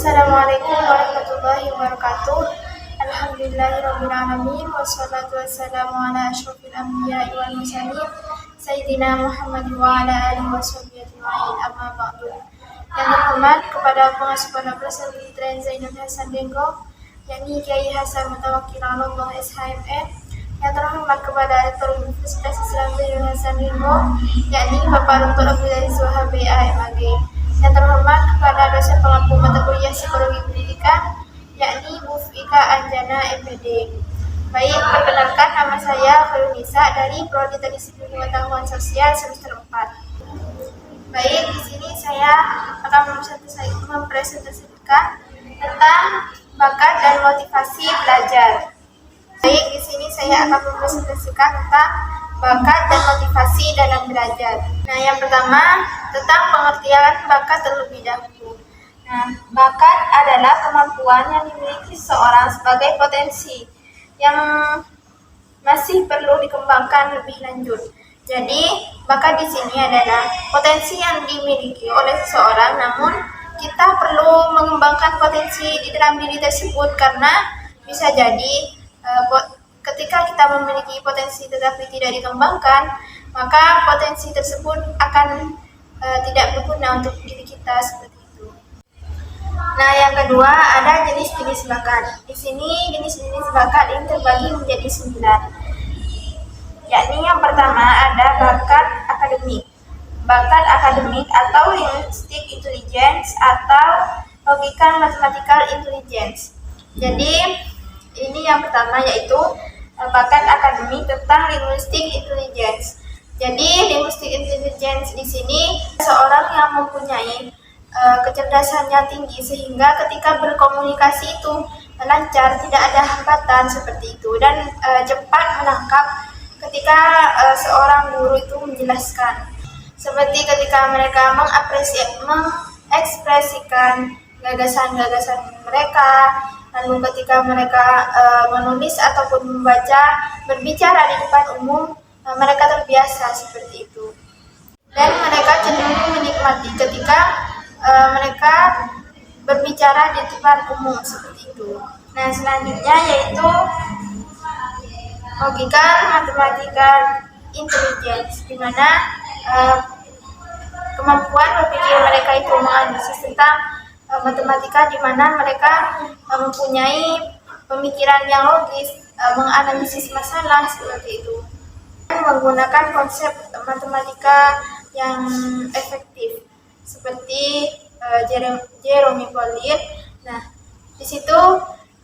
Assalamualaikum warahmatullahi wabarakatuh. Alhamdulillahirrahmanirrahim. Wassalatu wassalamu ala asyrafil anbiya'i wal mursalin Sayyidina Muhammad wa ala alihi wa sahbihi ajma'in, amma ba'du. Yang terhormat kepada pengasuh pondok pesantren Zainul Hasan Denggo, yakni Kiai Hasan Mutawakkil Allah SHMM. Yang terhormat kepada Rektor Universitas Islam Zainul Hasan Denggo, yakni Bapak Dr. Abdul Aziz Wahab MAG. Yang terhormat kepada dosen pengampu mata kuliah Psikologi Pendidikan, yakni Bu Fika Anjana MPD. Baik, perkenalkan, nama saya Khairul Nisa dari Prodi Disiplin Pengetahuan Sosial semester 4. Baik, di sini saya akan mempresentasikan tentang bakat dan motivasi belajar. Baik, di sini saya akan mempresentasikan tentang bakat dan motivasi dalam belajar. Nah, yang pertama tentang pengertian bakat terlebih dahulu. Nah, bakat adalah kemampuan yang dimiliki seseorang sebagai potensi yang masih perlu dikembangkan lebih lanjut. Jadi, bakat di sini adalah potensi yang dimiliki oleh seseorang, namun kita perlu mengembangkan potensi di dalam diri tersebut karena bisa jadi ketika kita memiliki potensi tetapi tidak dikembangkan, maka potensi tersebut akan tidak berguna untuk diri kita seperti itu. Nah, yang kedua ada jenis-jenis bakat. Di sini jenis-jenis bakat ini terbagi menjadi 9. Yakni yang pertama ada bakat akademik. Bakat akademik atau linguistic intelligence atau logical mathematical intelligence. Jadi ini yang pertama yaitu bakat akademik tentang linguistic intelligence. Jadi linguistic intelligence di sini seorang yang mempunyai kecerdasannya tinggi sehingga ketika berkomunikasi itu lancar, tidak ada hambatan seperti itu, dan cepat menangkap ketika seorang guru itu menjelaskan. Seperti ketika mereka mengekspresikan gagasan-gagasan mereka, lalu ketika mereka menulis ataupun berbicara di depan umum, mereka terbiasa seperti itu. Dan mereka cenderung menikmati ketika mereka berbicara di depan umum seperti itu. Nah, selanjutnya yaitu logical mathematical intelligence, di mana kemampuan berpikir mereka itu menganalisis tentang matematika, di mana mereka mempunyai pemikiran yang logis, menganalisis masalah seperti itu, dan menggunakan konsep matematika yang efektif seperti Jerome Pauline. Nah, di situ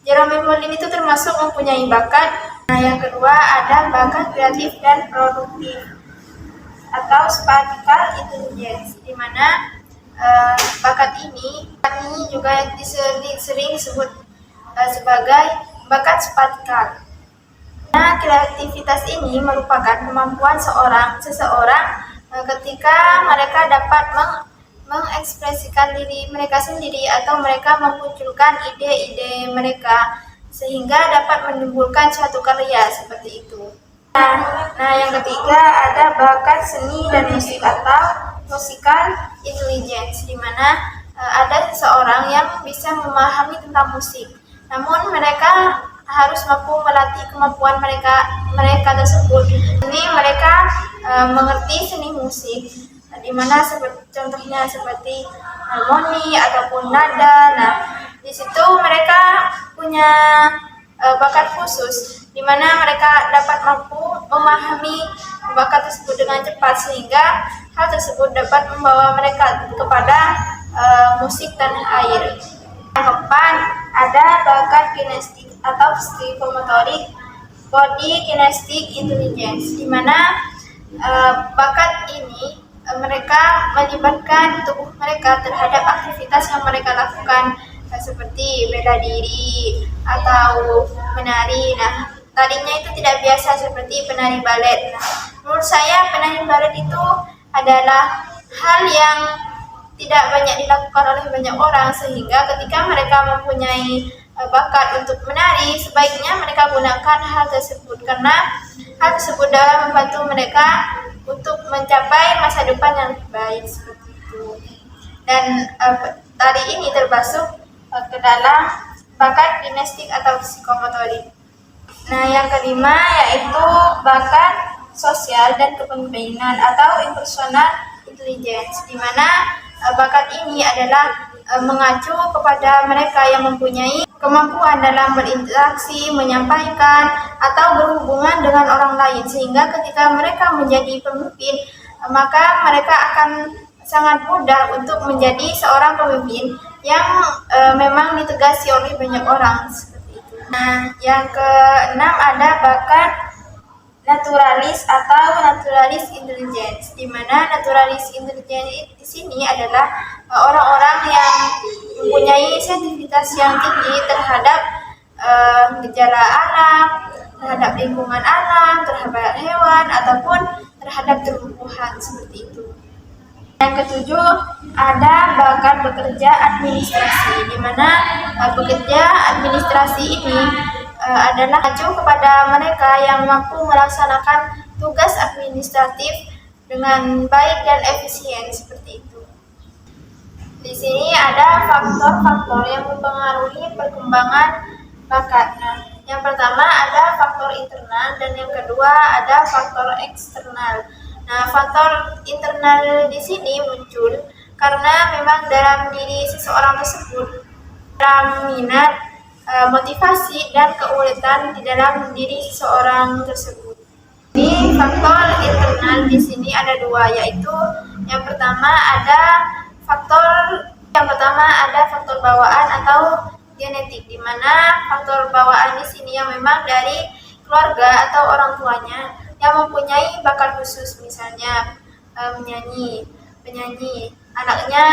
Jerome Pauline itu termasuk mempunyai bakat. Nah, yang kedua ada bakat kreatif dan produktif atau spatial intelligence, di mana bakat ini juga sering disebut sebagai bakat spatial. Nah, kreativitas ini merupakan kemampuan seseorang ketika mereka dapat mengekspresikan diri mereka sendiri atau mereka memunculkan ide-ide mereka sehingga dapat menimbulkan suatu karya seperti itu. Nah, yang ketiga ada bakat seni dan musik atau musical intelligence, di mana ada seseorang yang bisa memahami tentang musik, namun mereka harus mampu melatih kemampuan mereka tersebut. Ini mereka mengerti seni musik, di mana contohnya seperti harmoni ataupun nada. Nah, di situ mereka punya bakat khusus, di mana mereka dapat mampu memahami bakat tersebut dengan cepat sehingga hal tersebut dapat membawa mereka kepada musik tanah air. Yang keempat ada bakat kinestik atau psikomotorik body kinestic intelligence, di mana bakat ini mereka melibatkan tubuh mereka terhadap aktivitas yang mereka lakukan, seperti bela diri atau menari. Nah, tadinya itu tidak biasa seperti penari balet. Nah, menurut saya penari balet itu adalah hal yang tidak banyak dilakukan oleh banyak orang, sehingga ketika mereka mempunyai bakat untuk menari, sebaiknya mereka gunakan hal tersebut karena hal tersebut dapat membantu mereka untuk mencapai masa depan yang lebih baik seperti itu. Dan tari ini termasuk ke dalam bakat kinestetik atau psikomotorik. Nah, yang kelima yaitu bakat sosial dan kepemimpinan atau impersonal intelligence, di mana bakat ini adalah mengacu kepada mereka yang mempunyai kemampuan dalam berinteraksi, menyampaikan, atau berhubungan dengan orang lain, sehingga ketika mereka menjadi pemimpin, maka mereka akan sangat mudah untuk menjadi seorang pemimpin yang memang ditegasi oleh banyak orang seperti itu. Nah, yang keenam ada bakat naturalis atau naturalis intelligence, di mana naturalis intelligence di sini adalah orang-orang yang mempunyai sensitivitas yang tinggi terhadap gejala alam, terhadap lingkungan alam, terhadap hewan ataupun terhadap tumbuhan seperti itu. Yang ketujuh ada bakat bekerja administrasi, di mana bekerja administrasi ini adalah mengacu kepada mereka yang mampu melaksanakan tugas administratif dengan baik dan efisien seperti itu. Di sini ada faktor-faktor yang mempengaruhi perkembangan bakat. Nah, yang pertama ada faktor internal dan yang kedua ada faktor eksternal. Nah, faktor internal di sini muncul karena memang dalam diri seseorang tersebut dalam minat, motivasi dan keuletan di dalam diri seseorang tersebut. Jadi faktor internal di sini ada dua, yaitu yang pertama ada faktor bawaan atau genetik, di mana faktor bawaan di sini yang memang dari keluarga atau orang tuanya yang mempunyai bakat khusus, misalnya penyanyi, anaknya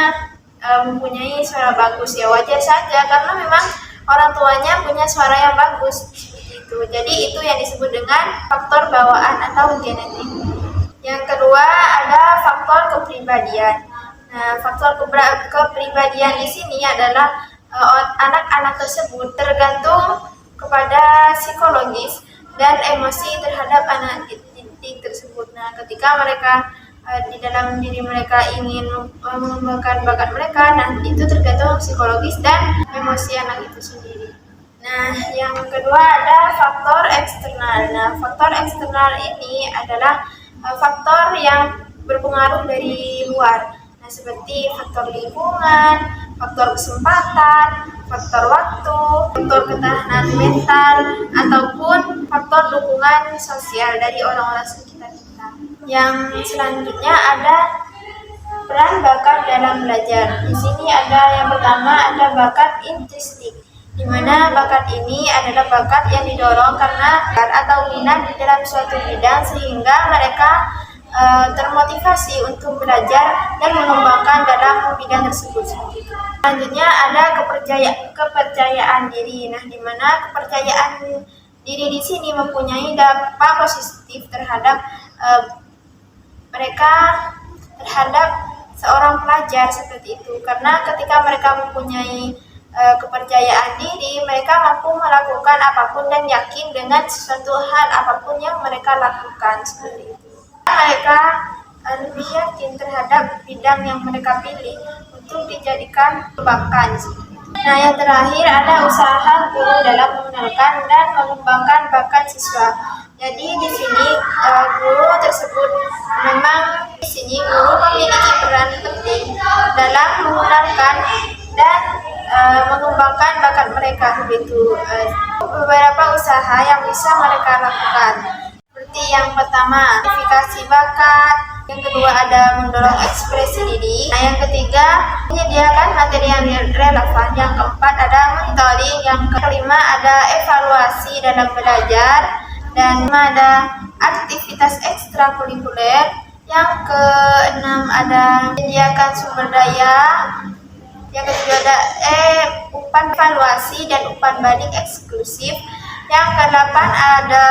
mempunyai suara bagus, ya wajar saja karena memang orang tuanya punya suara yang bagus seperti itu. Jadi itu yang disebut dengan faktor bawaan atau genetik. Yang kedua ada faktor kepribadian. Nah, faktor kepribadian di sini adalah anak-anak tersebut tergantung kepada psikologis dan emosi terhadap anak didik tersebut. Nah, ketika mereka di dalam diri mereka ingin mengembangkan bakat mereka, nah itu tergantung psikologis dan emosi anak itu sendiri. Nah, yang kedua ada faktor eksternal. Nah, faktor eksternal ini adalah faktor yang berpengaruh dari luar. Nah, seperti faktor lingkungan, faktor kesempatan, faktor waktu, faktor ketahanan mental, ataupun faktor dukungan sosial dari orang-orang sekitar kita. Yang selanjutnya ada peran bakat dalam belajar. Di sini ada yang pertama ada bakat intrinsik, di mana bakat ini adalah bakat yang didorong karena atau minat di dalam suatu bidang sehingga mereka termotivasi untuk belajar dan mengembangkan dalam bidang tersebut. Selanjutnya ada kepercayaan diri. Nah, di mana kepercayaan diri di sini mempunyai dampak positif terhadap mereka terhadap seorang pelajar seperti itu, karena ketika mereka mempunyai kepercayaan diri, mereka mampu melakukan apapun dan yakin dengan sesuatu hal apapun yang mereka lakukan seperti itu. Mereka lebih yakin terhadap bidang yang mereka pilih untuk dijadikan bakat. Nah, yang terakhir ada usaha guru dalam mengenalkan dan mengembangkan bakat siswa. Jadi di sini guru tersebut memang di sini guru memiliki peran penting dalam mengenalkan dan mengembangkan bakat mereka. Begitu beberapa usaha yang bisa mereka lakukan. Seperti yang pertama, identifikasi bakat. Yang kedua ada mendorong ekspresi diri. Nah, yang ketiga menyediakan materi yang relevan. Yang keempat ada monitoring. Yang kelima ada evaluasi dalam belajar. Dan ada aktivitas ekstrakurikuler. Yang keenam ada menyediakan sumber daya. Yang ketujuh ada umpan evaluasi dan umpan banding eksklusif. Yang kedelapan ada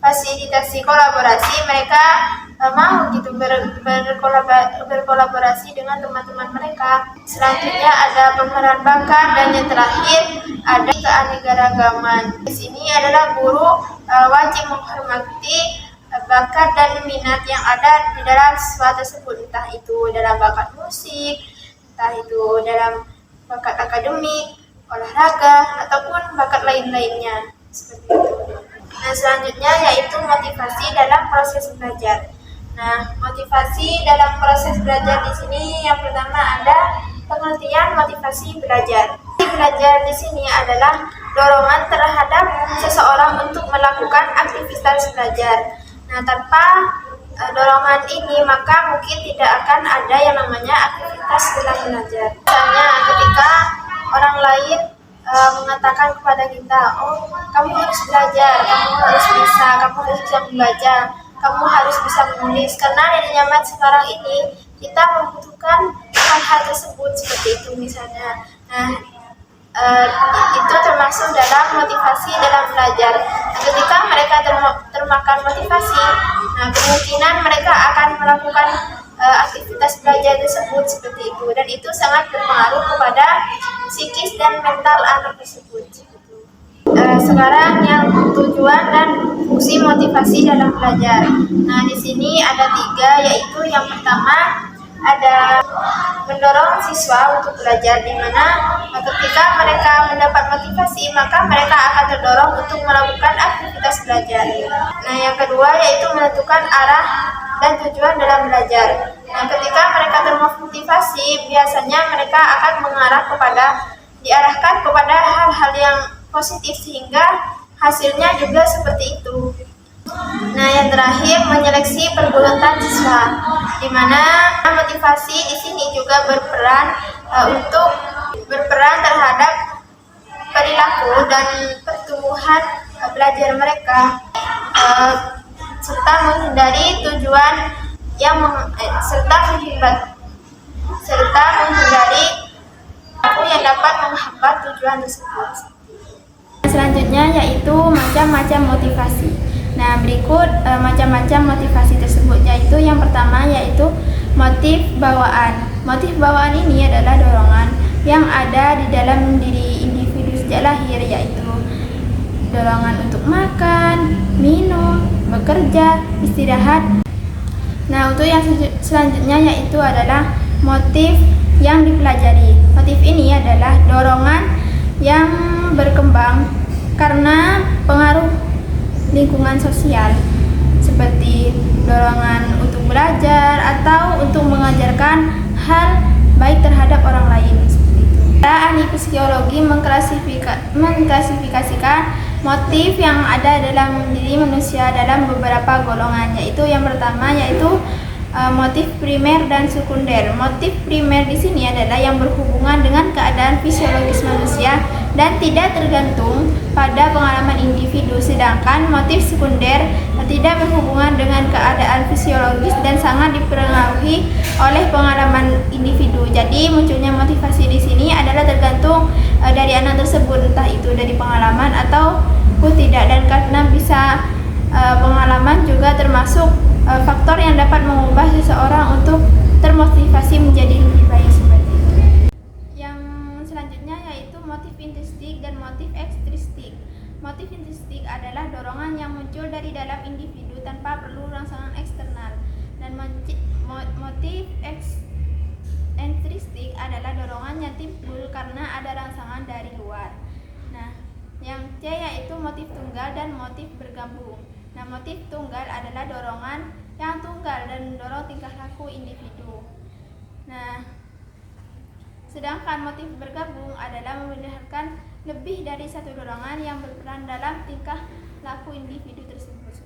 fasilitasi kolaborasi. Mereka mau gitu berkolaborasi dengan teman-teman mereka. Selanjutnya ada pemeran bakat dan yang terakhir ada keanekaragaman. Di sini adalah guru wajib menghormati bakat dan minat yang ada di dalam siswa tersebut, entah itu dalam bakat musik, entah itu dalam bakat akademik, olahraga, ataupun bakat lain-lainnya. Seperti itu. Nah, selanjutnya yaitu motivasi dalam proses belajar. Nah, motivasi dalam proses belajar di sini yang pertama ada pengertian motivasi belajar. Belajar di sini adalah dorongan terhadap seseorang untuk melakukan aktivitas belajar. Nah, tanpa dorongan ini maka mungkin tidak akan ada yang namanya aktivitas dalam belajar. Misalnya ketika orang lain mengatakan kepada kita, oh kamu harus belajar, kamu harus bisa membaca, kamu harus bisa menulis. Karena di zaman sekarang ini kita membutuhkan hal-hal tersebut seperti itu misalnya. Nah, itu termasuk dalam motivasi dalam belajar. Nah, ketika mereka termakan motivasi, nah kemungkinan mereka akan melakukan aktivitas belajar tersebut seperti itu, dan itu sangat berpengaruh kepada psikis dan mental anak tersebut. Sekarang yang tujuan dan fungsi motivasi dalam belajar. Nah, di sini ada 3, yaitu yang pertama ada mendorong siswa untuk belajar, di mana ketika mereka mendapat motivasi maka mereka akan terdorong untuk melakukan aktivitas belajar. Nah, yang kedua yaitu menentukan arah dan tujuan dalam belajar. Nah, ketika mereka termotivasi biasanya mereka akan diarahkan kepada hal-hal yang positif sehingga hasilnya juga seperti itu. Nah, yang terakhir menyeleksi pergulatan siswa, di mana motivasi di sini juga berperan terhadap perilaku dan pertumbuhan belajar mereka, serta menghindari aku yang dapat menghambat tujuan tersebut. Selanjutnya yaitu macam-macam motivasi. Nah, berikut macam-macam motivasi tersebut, yaitu yang pertama yaitu motif bawaan. Motif bawaan ini adalah dorongan yang ada di dalam diri individu sejak lahir, yaitu dorongan untuk makan, minum, bekerja, istirahat. Nah, untuk yang selanjutnya yaitu adalah motif yang dipelajari. Motif ini adalah dorongan yang berkembang karena pengaruh lingkungan sosial, seperti dorongan untuk belajar atau untuk mengajarkan hal baik terhadap orang lain. Seperti itu. Ahli psikologi mengklasifikasikan motif yang ada dalam diri manusia dalam beberapa golongan, yaitu yang pertama yaitu motif primer dan sekunder. Motif primer di sini adalah yang berhubungan dengan keadaan fisiologis manusia dan tidak tergantung pada pengalaman individu, sedangkan motif sekunder tidak berhubungan dengan keadaan fisiologis dan sangat dipengaruhi oleh pengalaman individu. Jadi munculnya motivasi di sini adalah tergantung dari anak tersebut, entah itu dari pengalaman atau tidak, dan karena bisa pengalaman juga termasuk faktor yang dapat mengubah seseorang untuk termotivasi menjadi lebih baik seperti itu. Yang selanjutnya yaitu motif intrinsik dan motif ekstrinsik. Motif intrinsik adalah dorongan yang muncul dari dalam individu tanpa perlu rangsangan eksternal, dan motif ekstrinsik adalah dorongan yang timbul karena ada rangsangan dari luar. Nah, yang C yaitu motif tunggal dan motif bergabung. Nah, motif tunggal adalah dorongan yang tunggal dan mendorong tingkah laku individu. Nah, sedangkan motif bergabung adalah membenarkan lebih dari satu dorongan yang berperan dalam tingkah laku individu tersebut.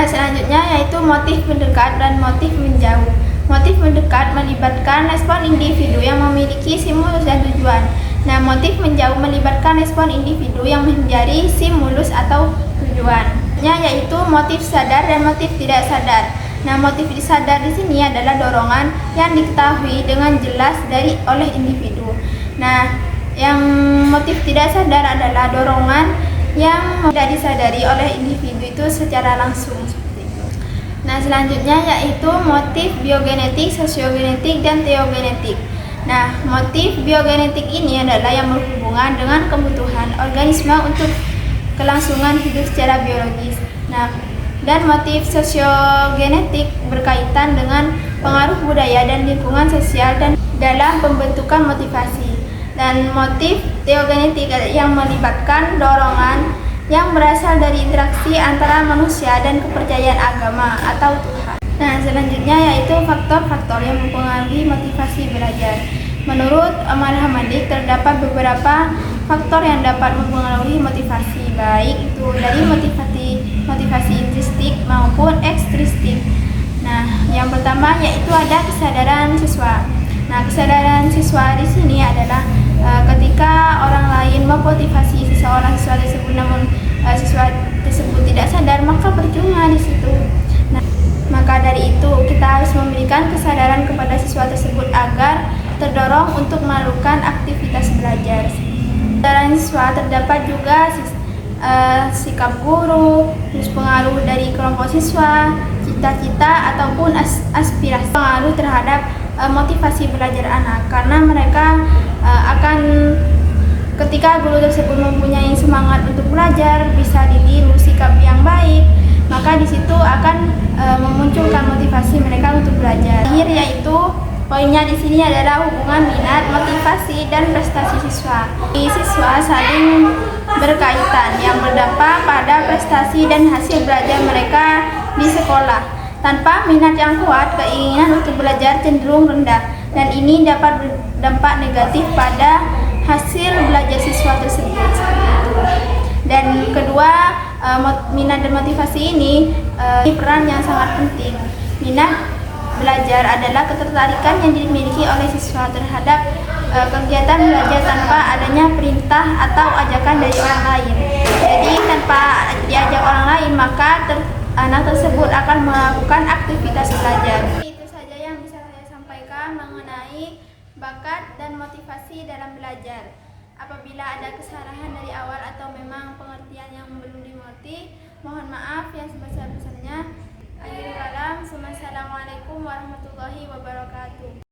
Nah, selanjutnya yaitu motif mendekat dan motif menjauh. Motif mendekat melibatkan respon individu yang memiliki stimulus dan tujuan. Nah, motif menjauh melibatkan respon individu yang menjadi stimulus atau tujuan. Yaitu motif sadar dan motif tidak sadar. Nah, motif sadar di sini adalah dorongan yang diketahui dengan jelas oleh individu. Nah, yang motif tidak sadar adalah dorongan yang tidak disadari oleh individu itu secara langsung. Nah, selanjutnya yaitu motif biogenetik, sosiogenetik, dan teogenetik. Nah, motif biogenetik ini adalah yang berhubungan dengan kebutuhan organisme untuk kelangsungan hidup secara biologis. Nah, dan motif sosiogenetik berkaitan dengan pengaruh budaya dan lingkungan sosial dan dalam pembentukan motivasi. Dan motif teogenetik yang melibatkan dorongan yang berasal dari interaksi antara manusia dan kepercayaan agama atau Tuhan. Nah, selanjutnya yaitu faktor-faktor yang mempengaruhi motivasi belajar. Menurut Amal Hamadi, terdapat beberapa faktor yang dapat mempengaruhi motivasi, baik itu dari motivasi intrinsik maupun ekstrinsik. Nah, yang pertama yaitu ada kesadaran siswa. Nah, kesadaran siswa di sini adalah ketika orang lain memotivasi siswa tersebut, namun siswa tersebut tidak sadar, maka percuma di situ. Nah, maka dari itu kita harus memberikan kesadaran kepada siswa tersebut agar terdorong untuk melakukan aktivitas belajar. Kesadaran siswa terdapat juga sikap guru, terus pengaruh dari kelompok siswa, cita-cita ataupun aspirasi, pengaruh terhadap motivasi belajar anak, karena mereka akan ketika guru tersebut mempunyai semangat untuk belajar, bisa ditiru sikap yang baik, maka di situ akan memunculkan motivasi mereka untuk belajar. Akhir yaitu poinnya di sini adalah hubungan minat, motivasi, dan prestasi siswa. Siswa saling berkaitan yang berdampak pada prestasi dan hasil belajar mereka di sekolah. Tanpa minat yang kuat, keinginan untuk belajar cenderung rendah, dan ini dapat berdampak negatif pada hasil belajar siswa tersebut. Dan kedua, minat dan motivasi ini peran yang sangat penting. Minat belajar adalah ketertarikan yang dimiliki oleh siswa terhadap kegiatan belajar tanpa adanya perintah atau ajakan dari orang lain. Jadi tanpa diajak orang lain, maka anak tersebut akan melakukan aktivitas belajar. Itu saja yang bisa saya sampaikan mengenai bakat dan motivasi dalam belajar. Apabila ada kesalahan dari awal atau memang pengertian yang belum dimengerti, mohon maaf yang sebesar-besarnya. Akhirul kalam, Assalamualaikum warahmatullahi wabarakatuh.